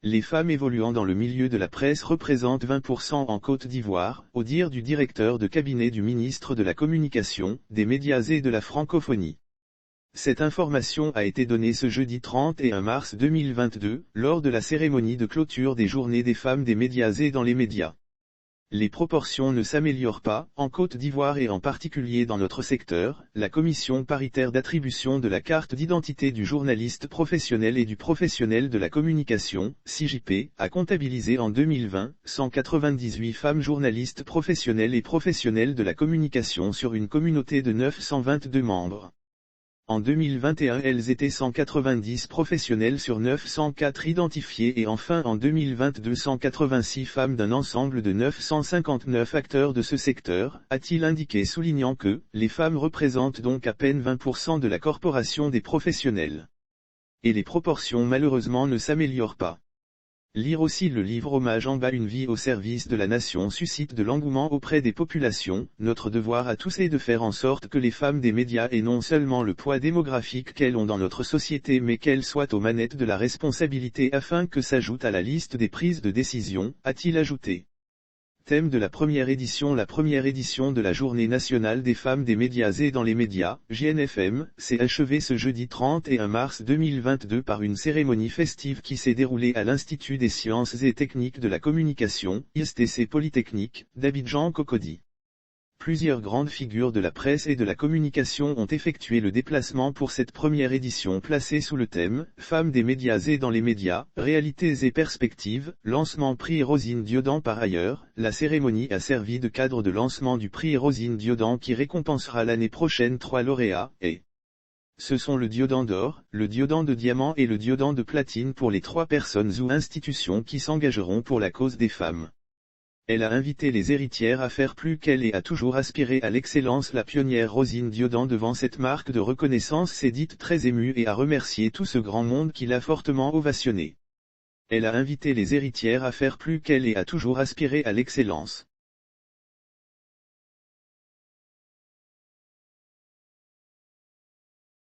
Les femmes évoluant dans le milieu de la presse représentent 20% en Côte d'Ivoire, au dire du directeur de cabinet du ministre de la Communication, des Médias et de la Francophonie. Cette information a été donnée ce jeudi 31 mars 2022, lors de la cérémonie de clôture des Journées des femmes des médias et dans les médias. Les proportions ne s'améliorent pas, en Côte d'Ivoire et en particulier dans notre secteur. La commission paritaire d'attribution de la carte d'identité du journaliste professionnel et du professionnel de la communication, CJP, a comptabilisé en 2020, 198 femmes journalistes professionnelles et professionnels de la communication sur une communauté de 922 membres. En 2021 elles étaient 190 professionnels sur 904 identifiés et enfin en 2022 186 femmes d'un ensemble de 959 acteurs de ce secteur, a-t-il indiqué soulignant que, les femmes représentent donc à peine 20% de la corporation des professionnels. Et les proportions malheureusement ne s'améliorent pas. Lire aussi le livre Hommage en bas, une vie au service de la nation suscite de l'engouement auprès des populations. Notre devoir à tous est de faire en sorte que les femmes des médias aient non seulement le poids démographique qu'elles ont dans notre société mais qu'elles soient aux manettes de la responsabilité afin que s'ajoute à la liste des prises de décision, a-t-il ajouté. Thème de la première édition de la Journée nationale des femmes des médias et dans les médias, JNFM, s'est achevée ce jeudi 31 mars 2022 par une cérémonie festive qui s'est déroulée à l'Institut des sciences et techniques de la communication, ISTC Polytechnique, d'Abidjan Cocody. Plusieurs grandes figures de la presse et de la communication ont effectué le déplacement pour cette première édition placée sous le thème « Femmes des médias et dans les médias, réalités et perspectives », lancement prix Rosine Diodan. Par ailleurs, la cérémonie a servi de cadre de lancement du prix Rosine Diodan qui récompensera l'année prochaine 3 lauréats, et ce sont le Diodan d'or, le Diodan de diamant et le Diodan de platine pour les 3 personnes ou institutions qui s'engageront pour la cause des femmes. Elle a invité les héritières à faire plus qu'elle et a toujours aspiré à l'excellence. La pionnière Rosine Diodan devant cette marque de reconnaissance s'est dite très émue et a remercié tout ce grand monde qui l'a fortement ovationnée. Elle a invité les héritières à faire plus qu'elle et a toujours aspiré à l'excellence.